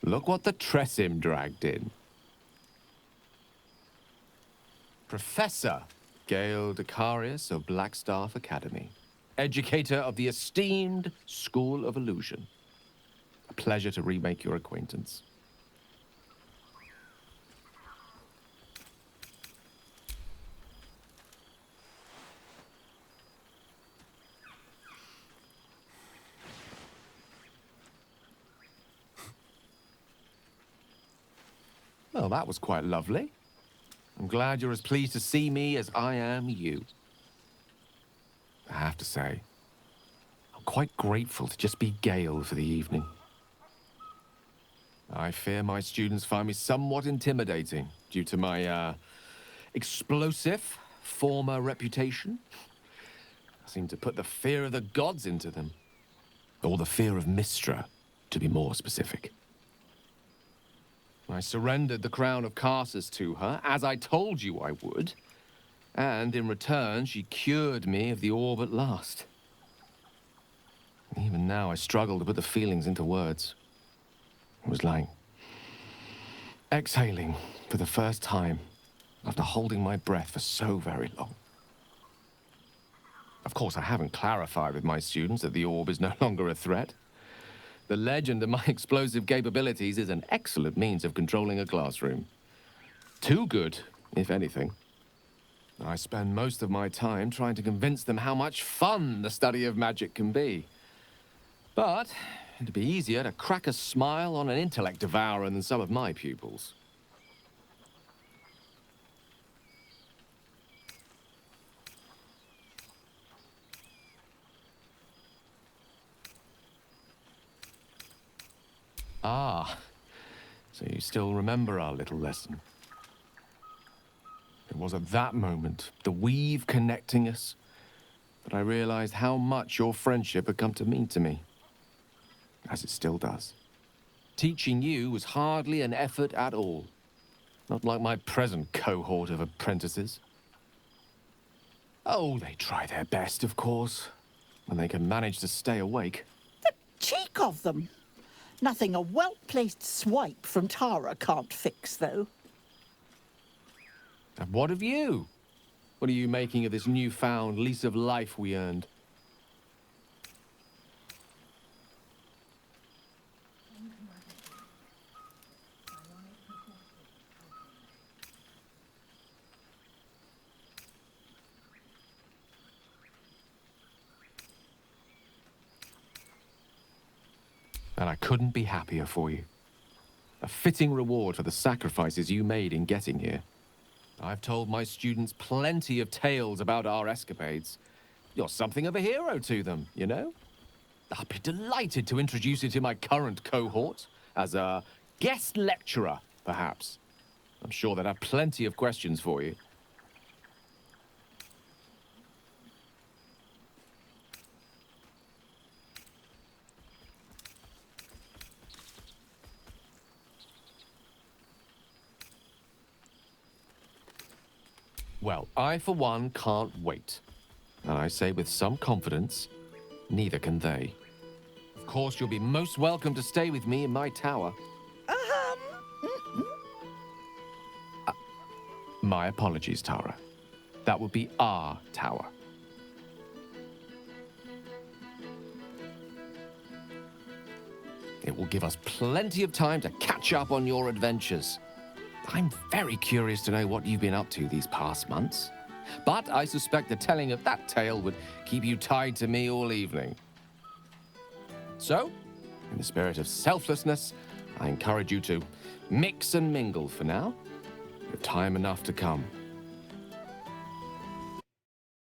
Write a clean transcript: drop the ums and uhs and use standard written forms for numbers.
Look what the Tressim dragged in. Professor Gale Decarius of Blackstaff Academy. Educator of the esteemed School of Illusion. A pleasure to remake your acquaintance. Well, that was quite lovely. I'm glad you're as pleased to see me as I am you. I have to say, I'm quite grateful to just be Gale for the evening. I fear my students find me somewhat intimidating due to my, explosive former reputation. I seem to put the fear of the gods into them. Or the fear of Mystra, to be more specific. I surrendered the crown of Carsus to her, as I told you I would. And in return, she cured me of the orb at last. Even now, I struggle to put the feelings into words. It was like exhaling for the first time after holding my breath for so very long. Of course, I haven't clarified with my students that the orb is no longer a threat. The legend of my explosive capabilities is an excellent means of controlling a classroom. Too good, if anything. I spend most of my time trying to convince them how much fun the study of magic can be. But it'd be easier to crack a smile on an intellect devourer than some of my pupils. Ah, so you still remember our little lesson. It was at that moment, the weave connecting us, that I realized how much your friendship had come to mean to me. As it still does. Teaching you was hardly an effort at all. Not like my present cohort of apprentices. Oh, they try their best, of course, when they can manage to stay awake. The cheek of them! Nothing a well-placed swipe from Tara can't fix, though. And what of you? What are you making of this newfound lease of life we earned? And I couldn't be happier for you. A fitting reward for the sacrifices you made in getting here. I've told my students plenty of tales about our escapades. You're something of a hero to them, you know? I'd be delighted to introduce you to my current cohort as a guest lecturer, perhaps. I'm sure they'd have plenty of questions for you. Well, I, for one, can't wait. And I say with some confidence, neither can they. Of course, you'll be most welcome to stay with me in my tower. My apologies, Tara. That would be our tower. It will give us plenty of time to catch up on your adventures. I'm very curious to know what you've been up to these past months. But I suspect the telling of that tale would keep you tied to me all evening. So, in the spirit of selflessness, I encourage you to mix and mingle for now, with time enough to come.